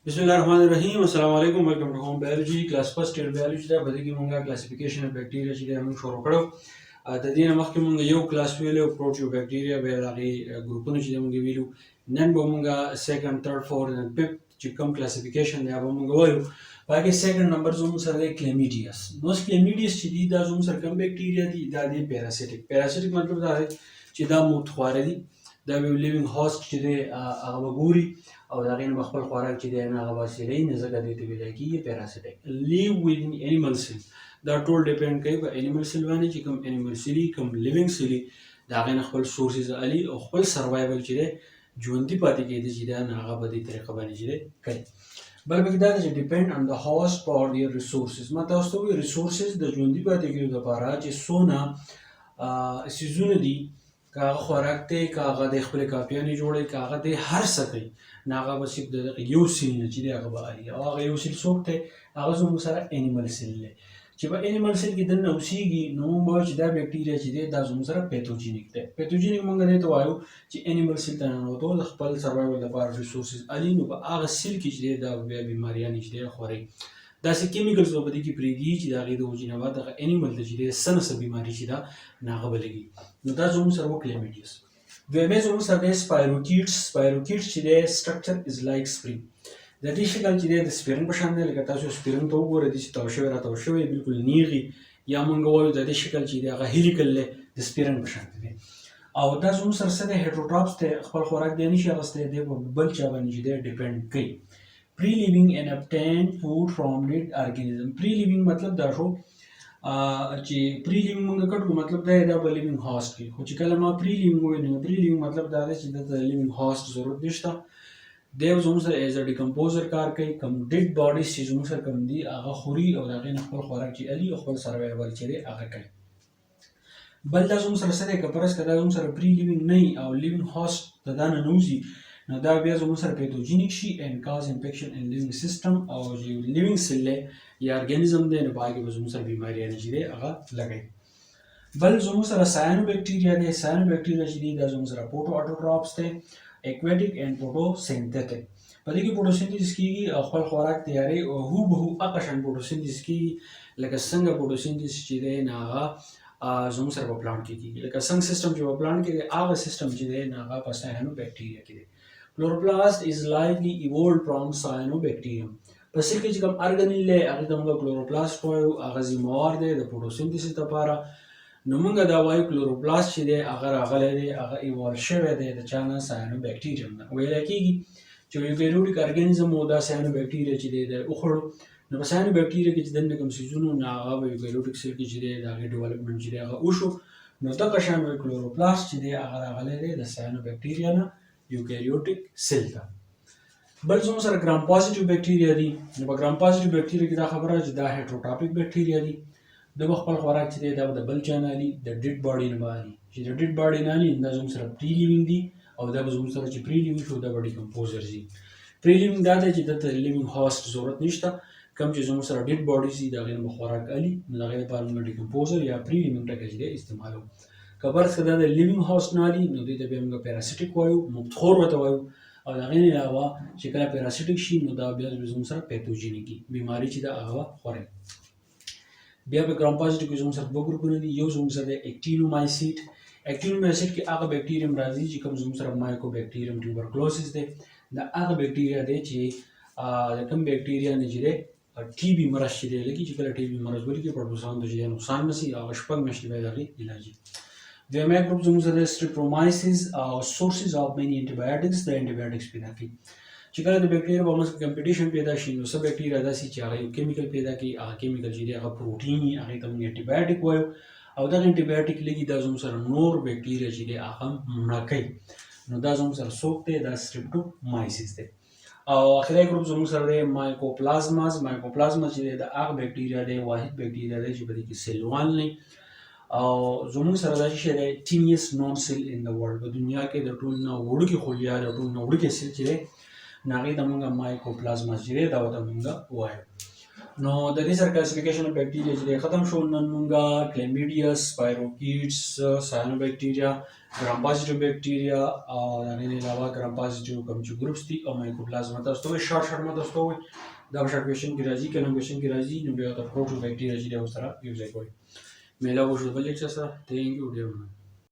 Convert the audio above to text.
बिस्मिल्लाहिर्रहमानिर्रहीम अस्सलाम वालेकुम welcome to home biology class first state biology दा बदे की मونږه क्लासिफिकेशन اف बैक्टीरिया چې موږ شروع کړو د دې نه مخکې مونږ یو کلاس ویلو پروټیو بکټیریا به هغه ګروپونه چې موږ ویلو نن به مونږه سیکنډ تھرد فورث اند ففth چې کوم کلاسیفیکیشن دی هغه مونږ وایو باقي سیکنډ نمبر زموږ سره دی کلیمیډیاس نو کلیمیډیاس چې دی دا زموږ سره کوم بکټیریا دي دا دی پیراسیټیک مطلب دا دی چې دا متخواره دي دا وی لیوینګ هاست چې دی هغه وګوري او دا غین خپل خوراک چې دی نه هغه وسیلې نه زګه دی ته ویل کیږي پیراسیټیک لیو ویدن انیمل سیل دا ټول ډیپند کوي په انیمل سیل باندې چې کوم انیمل سیلی کوم لیوینګ سیلی دا غین خپل سورسز علي او خپل سروایول چې دی ژوندۍ پاتې کېدي چې دا نه هغه په دې طریقه باندې چې دی کوي بل به دا چې ډیپند ان د هاست فار دیयर ریسورسز مته اوس ته ریسورسز د ژوندۍ پاتې کېدو لپاره چې سونه سيزونه دي کاغه خوراک ته کاغه د خپل کاپیانې جوړي کاغه د هر څه کوي ناغه بسیب د یو سیل نه چې دی هغه به علي او هغه یو سیل څوک ته هغه زموږ سره انیمل سیل دی چې په انیمل سیل کې دنه اوسېږي نو موږ چې دا بکټیریا چې دی دا زموږ سره پیتوجینیک دی پیتوجینیک موږ نه ته وایو چې انیمل سیل ته نو ټول خپل سروایول لپاره ریسورسز علي نو په هغه سیل کې چې دی دا بیا بیماریاں نشته خوري دا سه کیمیکلز په دې کې پریږي چې دا غي د وجینه د انیمل د چې سن سه بیماری چې دا ناغه بلګي نو دا زموږ سره وکلیمیډیس دویمه زموږ سره سپایروکیټس چې د سټرکچر از لایک سپرینګ د دې شکل چې د سپرینګ په شان دی لکه تاسو سپرینګ ته وګورئ چې تاو شوی بالکل نیغي یا مونږ وایو د دې شکل چې د هیلیکل د سپرینګ په شان دی او دا زموږ سره سره هیټروټراپس ته خپل خوراک دی نشي اغسته دی بل چا باندې دی ډیپند کوي pre-living and obtain food from dead organism pre-living مطلب دا شو چې pre-living موږ کټو مطلب دا د living host کې خو چې کله ما pre-living وایو نو pre-living مطلب دا دی چې د living host ضرورت نشته دیو زموږ سره ایز ا ډیکمپوزر کار کوي کم ډیډ باډیز چې زموږ سره کم دي هغه خوري او هغه خپل خوراک چې علي او خپل سروایول چې هغه کوي بل دا زموږ سره سره کپرس کدا زموږ سره pre-living نه او living host د دانه نوزي نو دا بیا زموږ سره پیتوجینیک شي and cause infection in living system او چې living cell یا ارګانیزم دی نو باقي زموږ سره بیماریاں چې دی هغه لګي بل زموږ سره ساینو بکټیریا دی ساینو بکټیریا چې دی دا زموږ سره پروتو اټوټراپس دی اکویټیک اینڈ فوټوسنتھیټک په دې کې فوټوسنتھیسس کیږي او خپل خوراک تیاری او هو به هغه شان فوټوسنتھیسس کیږي لکه څنګه فوټوسنتھیسس چې دی نه هغه زموږ سره په پلانټ کې کیږي لکه څنګه سیستم چې په پلانټ کې دی هغه سیستم چې دی نه هغه په ساینو بکټیریا کې دی chloroplast is likely evolved from cyanobacterium پس کې چې کوم ارګانیل له هغه د موږ chloroplast وایو هغه زموار دی د فوټوسنتھیسس لپاره نو موږ دا وایو کلوروپلاست چې دی هغه راغلی دی هغه ایوالو شوی دی د چانه ساینوبیکټیریم نه ویل کېږي چې یوکیریوټیک ارګانیزم او دا ساینوبیکټیریا چې دی د وخوړو نو په ساینوبیکټیریا کې چې دنه کوم سیزونو نه هغه په یوکیریوټیک سیل کې چې دی د هغې ډیولپمنټ چې دی هغه وشو نو دغه شان کلوروپلاست چې دی هغه راغلی دی د ساینوبیکټیریا نه یوکیریوټیک سیل ته بل زموږ سره ګرام پوزټیو بکټیریا دي نو په ګرام پوزټیو بکټیریا کې دا خبره چې دا هیټروټاپیک بکټیریا دي د خپل خوراک چې دی دا د بل چا نه علي د ډیډ باډي نه علي چې د ډیډ باډي نه علي دا زموږ سره پری لیوینګ دي او دا زموږ سره چې پری لیوینګ شو دا به ډیکمپوزر دي پری لیوینګ دا دی چې د لیوینګ هاست ضرورت نشته کوم چې زموږ سره ډیډ باډي دي دا غیر خوراک علي نو دا غیر لپاره موږ ډیکمپوزر یا پری لیوینګ ټاکل دی استعمالو کبر څخه دا د لیوینګ هاست نه علي نو دې ته به موږ پیراسیټیک وایو مبتخور وته وایو او دا غیر علاوه چې کله پیراسیټیک شي نو دا بیا زموږ سره پیتوجینیک بیماری چې دا هغه خوري بیا په ګرام پوزټیو کې زموږ سره دوه ګروپونه دي یو زموږ سره اکټینومایسیټ کې هغه بکټیریم راځي چې کوم زموږ سره مایکوبیکټیریم ټیوبرکلوسس دی دا هغه بکټیریا دی چې د کوم بکټیریا نه جوړه ټي بي مرض چې دی لکه چې کله ټي بي مرض ورکی پروډوسان د جې نقصان نشي او شپږ میاشتې به دغه علاج دویمه ګروپ زموږ سره ستریپټومایسیس او سورسز اف مینی انټي بایوټکس د انټي بایوټکس پیدا کوي چې کله د بکټیریا په منځ کې کمپټیشن پیدا شي نو سب بکټیریا داسې چې هغه یو کیمیکل پیدا کوي هغه کیمیکل چې دی هغه پروتین هغه ته موږ انټي بایوټیک وایو او دا انټي بایوټیک لګي د زموږ سره نور بکټیریا چې دی هغه مړه کوي نو دا زموږ سره څوک دی دا ستریپټومایسیس دی او اخري ګروپ زموږ سره دی مایکوپلازما چې دی د هغه بکټیریا دی واحد بکټیریا دی چې په دې کې سیل وان نه او زموږ سره دا شی دی ټینیس نون سیل ان د ورلد په دنیا کې د ټول نه وړوکی خلیا د ټول نه وړوکی سیل چې دی ناغې د مونږه مایکوپلازما چې دی دا وته مونږه وایو نو د دې سره کلاسیفیکیشن اف بکټیریا چې دی ختم شو. نن مونږه کلیمیډیا، سپایروکیټس، ساینوبکټیریا، ګرام پازیټیو بکټیریا او د هغې نه علاوه ګرام پازیټیو کوم چې ګروپس دي او مایکوپلازما تاسو ته وایي شارټ مو تاسو ته وایي دا په شارټ کوېشن کې راځي، که نه کوېشن کې راځي نو بیا د پروټو بکټیریا چې دی ورسره یو ځای کوئ. میله وشو د بل لیکچر سره. تھینک یو ډېر مننه.